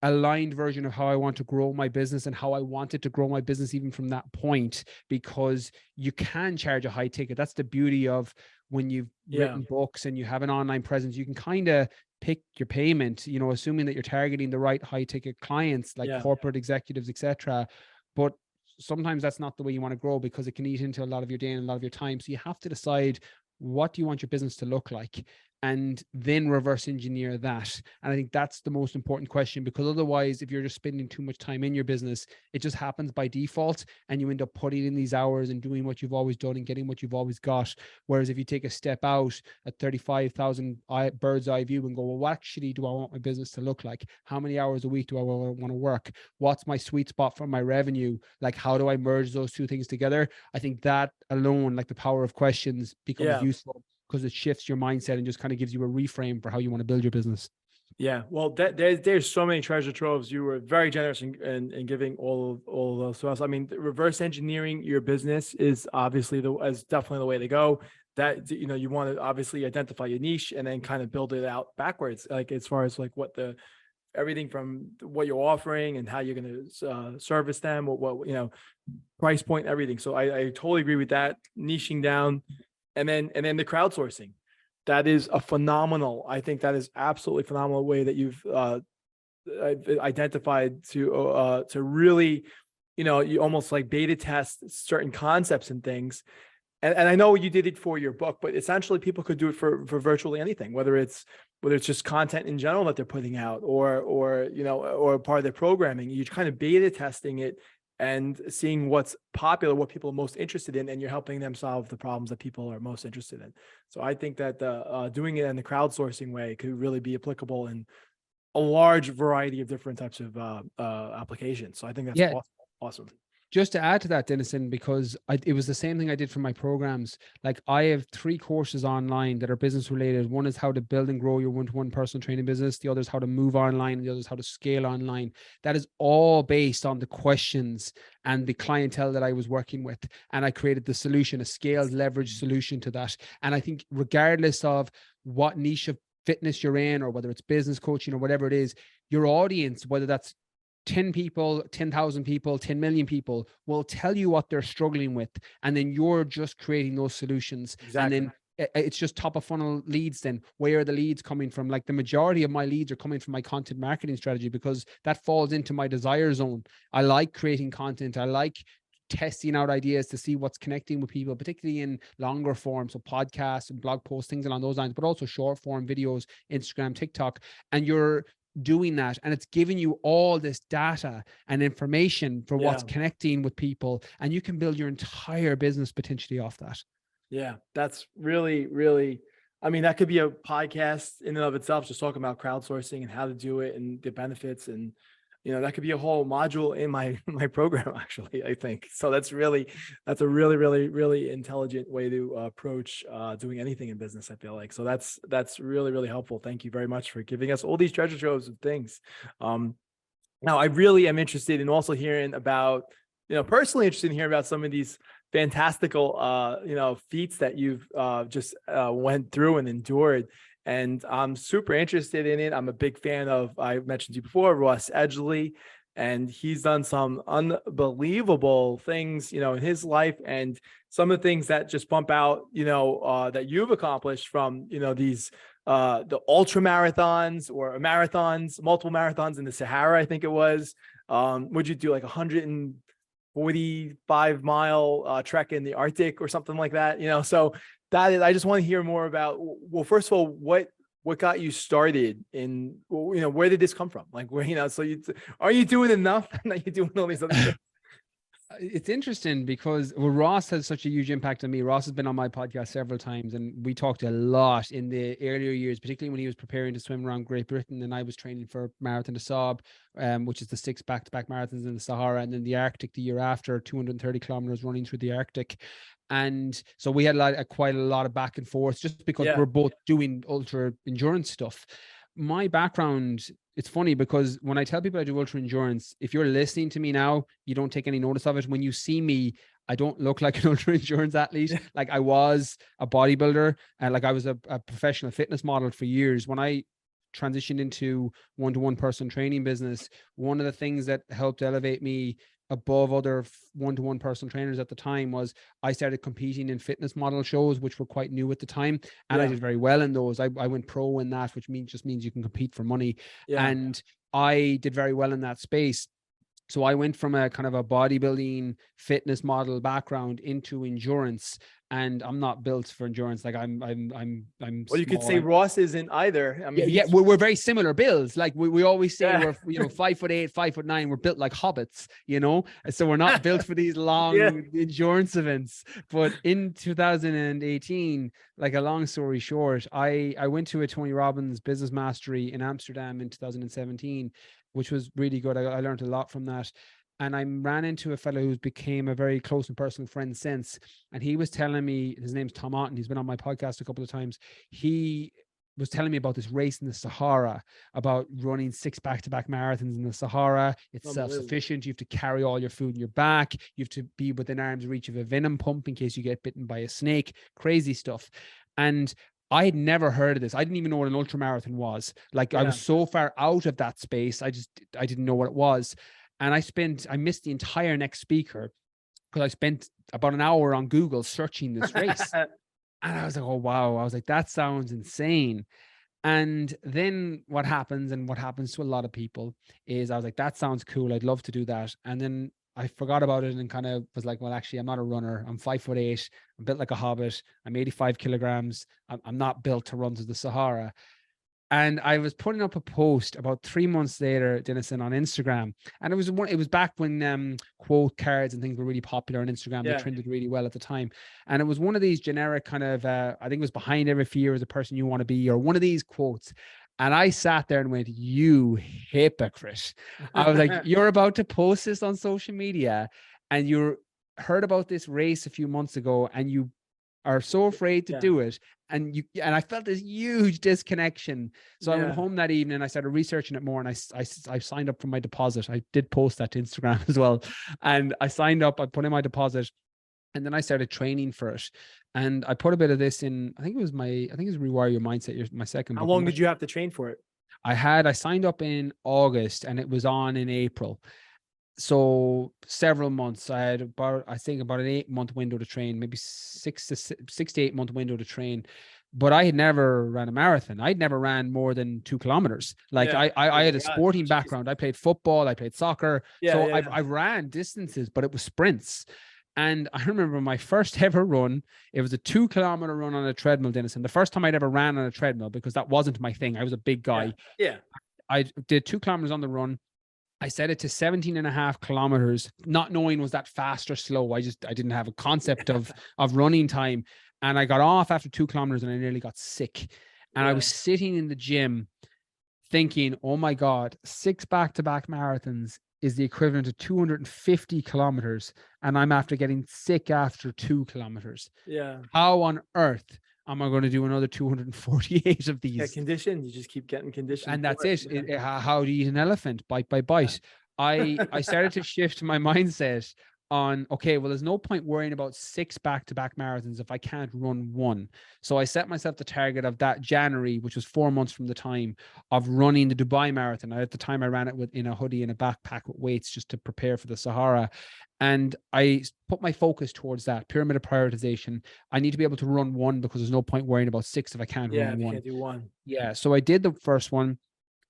aligned version of how I want to grow my business, and how I wanted to grow my business even from that point, because you can charge a high ticket. That's the beauty of when you've written books and you have an online presence, you can kind of pick your payment, assuming that you're targeting the right high ticket clients, like corporate executives, etc. But sometimes that's not the way you want to grow, because it can eat into a lot of your day and a lot of your time. So you have to decide, what do you want your business to look like, and then reverse engineer that. And I think that's the most important question, because otherwise, if you're just spending too much time in your business, it just happens by default, and you end up putting in these hours and doing what you've always done and getting what you've always got. Whereas if you take a step out at 35,000 bird's eye view and go, well, what actually do I want my business to look like? How many hours a week do I want to work? What's my sweet spot for my revenue? Like, how do I merge those two things together? I think that alone, like the power of questions, becomes useful, because it shifts your mindset and just kind of gives you a reframe for how you want to build your business. Yeah, well, there's so many treasure troves. You were very generous in giving all of those to us. I mean, reverse engineering your business is obviously is definitely the way to go. That, you want to obviously identify your niche and then kind of build it out backwards, like as far as like what everything from what you're offering and how you're going to service them, what price point, everything. So I totally agree with that. Niching down. And then the crowdsourcing, that is a phenomenal. I think that is absolutely phenomenal way that you've identified to really, you almost like beta test certain concepts and things. And I know you did it for your book, but essentially people could do it for virtually anything, whether it's just content in general that they're putting out, or part of their programming. You're kind of beta testing it and seeing what's popular, what people are most interested in, and you're helping them solve the problems that people are most interested in. So I think that doing it in the crowdsourcing way could really be applicable in a large variety of different types of applications. So I think that's awesome. Just to add to that, Denison, because it was the same thing I did for my programs. Like, I have 3 courses online that are business related. One is how to build and grow your one-to-one personal training business. The other is how to move online. And the other is how to scale online. That is all based on the questions and the clientele that I was working with. And I created the solution, a scaled leverage solution to that. And I think regardless of what niche of fitness you're in, or whether it's business coaching or whatever it is, your audience, whether that's 10 people, 10,000 people, 10 million people, will tell you what they're struggling with. And then you're just creating those solutions. Exactly. And then it's just top of funnel leads. Then where are the leads coming from? Like, the majority of my leads are coming from my content marketing strategy, because that falls into my desire zone. I like creating content. I like testing out ideas to see what's connecting with people, particularly in longer form, so podcasts and blog posts, things along those lines, but also short form videos, Instagram, TikTok. And you're doing that, and it's giving you all this data and information for what's connecting with people, and you can build your entire business potentially off that. Yeah, that's really, really, I mean, that could be a podcast in and of itself, just talking about crowdsourcing and how to do it and the benefits. And, you know, that could be a whole module in my program, actually, I think. So that's a really, really intelligent way to approach doing anything in business, I feel like. So that's really, really helpful. Thank you very much for giving us all these treasure troves of things. Now I really am interested in also hearing about, you know, personally interested in hearing about some of these fantastical, you know, feats that you've just went through and endured. And I'm super interested in it. I'm a big fan of, I mentioned to you before, Ross Edgley, and he's done some unbelievable things, you know, in his life, and some of the things that just bump out, you know, that you've accomplished from, you know, these the ultra marathons or marathons, multiple marathons in the Sahara, I think it was. Would you do like 145-mile trek in the Arctic or something like that? You know, so that is, I just want to hear more about, well, first of all, what got you started in, you know, where did this come from? Like, where, you know, so are you doing enough? That you're doing all these other things? It's interesting because Ross has such a huge impact on me. Ross has been on my podcast several times, and we talked a lot in the earlier years, particularly when he was preparing to swim around Great Britain, and I was training for Marathon des Sables, which is the 6 back-to-back marathons in the Sahara, and then the Arctic the year after, 230 kilometers running through the Arctic. And so we had quite a lot of back and forth, just because we're both doing ultra endurance stuff. My background, it's funny because when I tell people I do ultra endurance, if you're listening to me now, you don't take any notice of it. When you see me, I don't look like an ultra endurance athlete. Like, I was a bodybuilder, and like I was a professional fitness model for years. When I transitioned into one-to-one personal training business, one of the things that helped elevate me above other one-to-one personal trainers at the time was I started competing in fitness model shows, which were quite new at the time. And I did very well in those. I went pro in that, which means you can compete for money. And I did very well in that space. So I went from a kind of a bodybuilding fitness model background into endurance, and I'm not built for endurance. Like I'm well, you could say Ross isn't either. I mean, we're very similar builds. Like we always say we're, you know, 5'8", 5'9", we're built like hobbits, you know, so we're not built for these long endurance events. But in 2018, like, a long story short, I went to a Tony Robbins Business Mastery in Amsterdam in 2017, which was really good. I learned a lot from that. And I ran into a fellow who's became a very close and personal friend since. And he was telling me, his name's Tom Otten, he's been on my podcast a couple of times. He was telling me about this race in the Sahara, about running 6 back-to-back marathons in the Sahara. It's self-sufficient. You have to carry all your food in your back. You have to be within arm's reach of a venom pump in case you get bitten by a snake. Crazy stuff. And I had never heard of this. I didn't even know what an ultramarathon was. Like, I was so far out of that space. I didn't know what it was. And I missed the entire next speaker because I spent about an hour on Google searching this race. And I was like, oh, wow. I was like, that sounds insane. And then what happens, and what happens to a lot of people, is I was like, that sounds cool. I'd love to do that. And then I forgot about it and kind of was like, well, actually, I'm not a runner. I'm 5'8". I'm built like a hobbit. I'm 85 kilograms. I'm not built to run through the Sahara. And I was putting up a post about 3 months later, Denison, on Instagram. And it was back when quote cards and things were really popular on Instagram. They trended really well at the time. And it was one of these generic kind of, I think it was behind every fear is a person you want to be, or one of these quotes. And I sat there and went, you hypocrite. I was like, you're about to post this on social media, and you heard about this race a few months ago, and you are so afraid to do it. And I felt this huge disconnection. So I went home that evening, I started researching it more, and I signed up for my deposit. I did post that to Instagram as well. And I signed up, I put in my deposit, and then I started training for it. And I put a bit of this in, I think it was Rewire Your Mindset, my second book. How long did you have to train for it? I signed up in August, and it was on in April. So several months. I had about, I think about an 8-month window to train, maybe 6 to 8 month window to train. But I had never ran a marathon. I'd never ran more than 2 kilometers. Like Yeah. I Oh had my a God. sporting Jeez. background. I played football, I played soccer. Yeah. So Yeah. Yeah. I ran distances, but it was sprints. And I remember my first ever run, it was a 2 kilometer run on a treadmill, Dennis. And the first time I'd ever ran on a treadmill, because that wasn't my thing. I was a big Yeah. guy. Yeah. I did 2 kilometers on the run. I set it to 17 and a half kilometers, not knowing was that fast or slow. I didn't have a concept of running time. And I got off after 2 kilometers and I nearly got sick. And I Yeah. was sitting in the gym thinking, oh my God, 6 back-to-back marathons is the equivalent of 250 kilometers. And I'm after getting sick after 2 kilometers. Yeah. How on earth am I going to do another 248 of Yeah. these? Condition. You just keep getting conditioned. And that's for it. Yeah. How do you eat an elephant? Bite by bite. I started to shift my mindset on, okay, well, there's no point worrying about 6 back-to-back marathons if I can't run one. So I set myself the target of that January, which was 4 months from the time of running the Dubai Marathon. At the time I ran it in a hoodie and a backpack with weights just to prepare for the Sahara. And I put my focus towards that pyramid of prioritization. I need to be able to run one because there's no point worrying about 6 if I can't Yeah. run If you one. can't do one. Yeah. So I did the first one.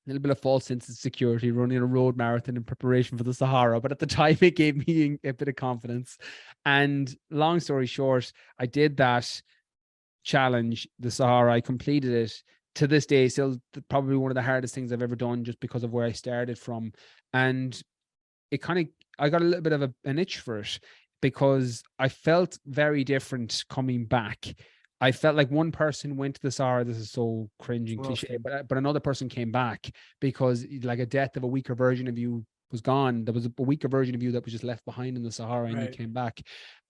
A little bit of false sense of security, running a road marathon in preparation for the Sahara. But at the time, it gave me a bit of confidence. And long story short, I did that challenge, the Sahara. I completed it. To this day, still probably one of the hardest things I've ever done, just because of where I started from. And I got a little bit of an itch for it, because I felt very different coming back. I felt like one person went to the Sahara. This is so cringe and cliche, but another person came back because, like, a death of a weaker version of you was gone. There was a weaker version of you that was just left behind in the Sahara, and you came back.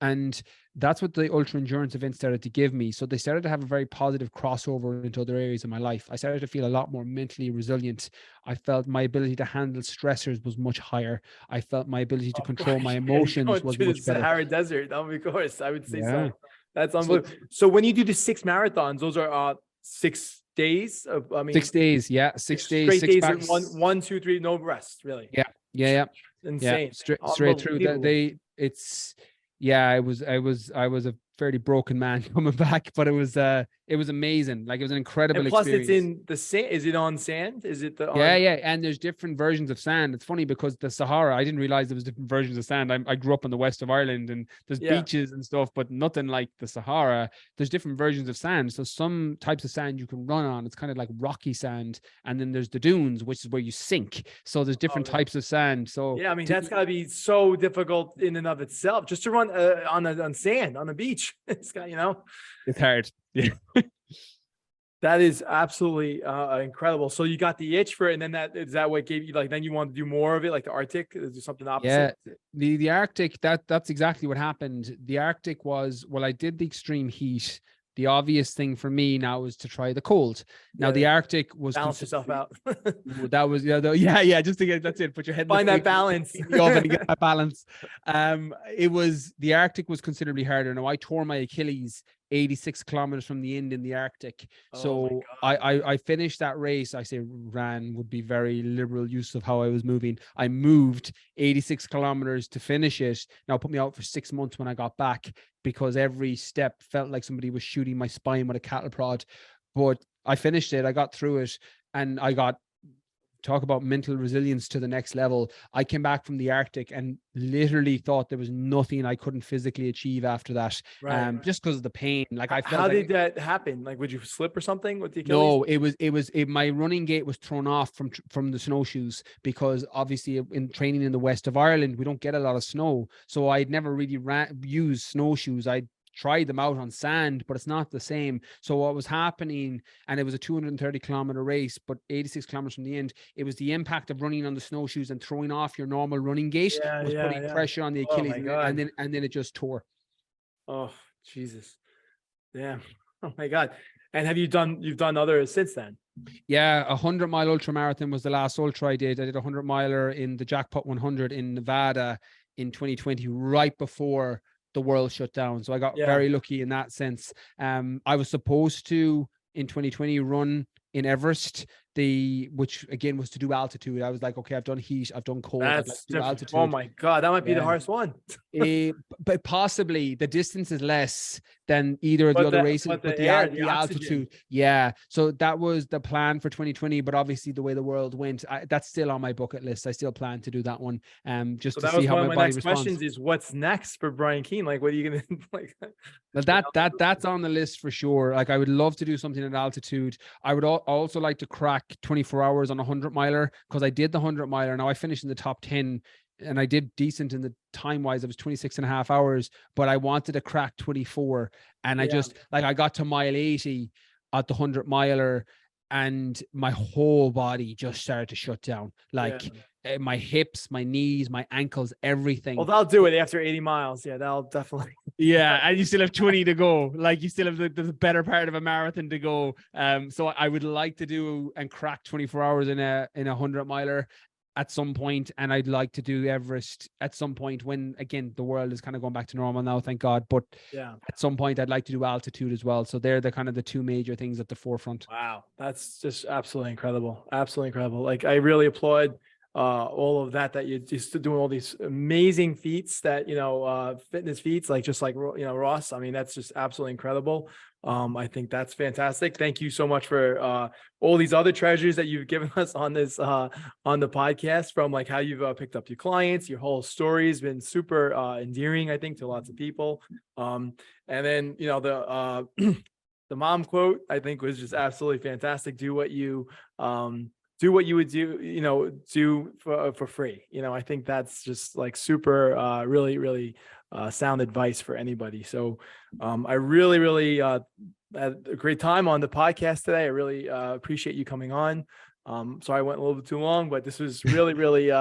And that's what the ultra endurance events started to give me. So they started to have a very positive crossover into other areas of my life. I started to feel a lot more mentally resilient. I felt my ability to handle stressors was much higher. I felt my ability to control my emotions was much better. Sahara Desert. Of course, I would say so. That's So, unbelievable. So when you do the 6 marathons, those are 6 days of, 6 days. Yeah. 6 days, straight 6 days, packs. and 1, 2, 3, no rest, really. Yeah. Insane. Straight through that. I was a fairly broken man coming back, but it was amazing. Like, it was an incredible And plus experience. it's in the sand. Is it on sand? Is it the Yeah. And there's different versions of sand. It's funny because the Sahara, I didn't realize there was different versions of sand. I grew up in the west of Ireland, and there's beaches and stuff, but nothing like the Sahara. There's different versions of sand. So some types of sand you can run on. It's kind of like rocky sand. And then there's the dunes, which is where you sink. So there's different types of sand. So yeah, I mean, that's gotta be so difficult in and of itself, just to run on sand on a beach. It's got, it's hard. Yeah. That is absolutely incredible. So you got the itch for it, and then is that what gave you, like, then you want to do more of it, like the Arctic? Is there something opposite? Yeah, the Arctic, that's exactly what happened. The Arctic was, well, I did the extreme heat. The obvious thing for me now was to try the cold. Now the Arctic was balance yourself out. That was just to get, that's it. Put your head Find in that balance. the oven and get that balance. The Arctic was considerably harder. Now I tore my Achilles 86 kilometers from the end in the Arctic. So I finished that race. I say ran would be very liberal use of how I was moving. I moved 86 kilometers to finish it. Now it put me out for 6 months when I got back, because every step felt like somebody was shooting my spine with a cattle prod. But I finished it. I got through it, and I got, talk about mental resilience to the next level. I came back from the Arctic and literally thought there was nothing I couldn't physically achieve after that. Just because of the pain. Like, I felt. How did that happen? Like, would you slip or something with the Achilles? No, my running gait was thrown off from the snowshoes, because obviously in training in the west of Ireland, we don't get a lot of snow. So I'd never really used snowshoes. I'd tried them out on sand, but it's not the same. So what was happening, and it was a 230-kilometer race, but 86 kilometers from the end, it was the impact of running on the snowshoes and throwing off your normal running gait was putting pressure on the Achilles, and then it just tore. Oh, Jesus. Yeah. Oh my God. And you've done others since then? Yeah, 100-mile ultra marathon was the last ultra I did. I did a 100-miler in the Jackpot 100 in Nevada in 2020, right before the world shut down. So I got very lucky in that sense. I was supposed to, in 2020, run in Everest, which again was to do altitude. I was like, okay, I've done heat, I've done cold, I'd like That's to do different. altitude. Oh my God, that might be the Yeah. hardest one. But possibly the distance is less than either of the But other the races, but but the air, the the oxygen. altitude, yeah. So that was the plan for 2020. But obviously, the way the world went, that's still on my bucket list. I still plan to do that one, just So to that see was how one of my my body next responds. questions is what's next for Brian Keane? Like, what are you gonna like? Well, that's on the list for sure. Like, I would love to do something at altitude. I would also like to crack 24 hours on a 100-miler, because I did the 100-miler. Now I finished in the top 10 and I did decent in the time wise. It was 26 and a half hours, but I wanted to crack 24. And I just, like, I got to mile 80 at the 100-miler and my whole body just started to shut down. Like, my hips, my knees, my ankles, everything. Well, that'll do it after 80 miles. Yeah, that'll definitely. Yeah, and you still have 20 to go. Like, you still have the better part of a marathon to go. So I would like to do and crack 24 hours in a 100-miler at some point, and I'd like to do Everest at some point when, again, the world is kind of going back to normal now, thank God. But Yeah, at some point, I'd like to do altitude as well. So they're the kind of the two major things at the forefront. wow, that's just absolutely incredible. Absolutely incredible. Like, I really applaud all of that you're just doing all these amazing feats that, fitness feats, like just like, Ross. I mean, that's just absolutely incredible. I think that's fantastic. Thank you so much for all these other treasures that you've given us on this on the podcast, from like how you've picked up your clients. Your whole story has been super endearing, I think, to lots of people. And then, the the mom quote, I think, was just absolutely fantastic. Do what you would do for free. I think that's just like super, really, really sound advice for anybody. So I really, really had a great time on the podcast today. I really appreciate you coming on. So I went a little bit too long, but this was really, really,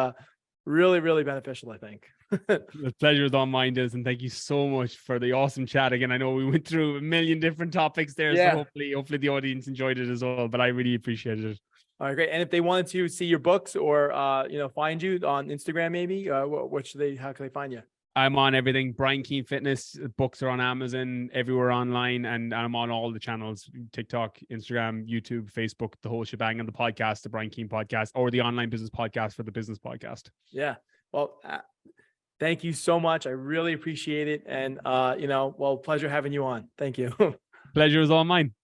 really, really beneficial, I think. The pleasure is all mine, Des, and thank you so much for the awesome chat again. I know we went through a million different topics there, so hopefully the audience enjoyed it as well, but I really appreciated it. All right, great. And if they wanted to see your books or find you on Instagram, maybe how can they find you? I'm on everything. Brian Keane Fitness. Books are on Amazon, everywhere online, and I'm on all the channels: TikTok, Instagram, YouTube, Facebook, the whole shebang. And the podcast, the Brian Keane podcast, or the Online Business Podcast for the Business Podcast. Yeah. Well, thank you so much. I really appreciate it. And pleasure having you on. Thank you. Pleasure is all mine.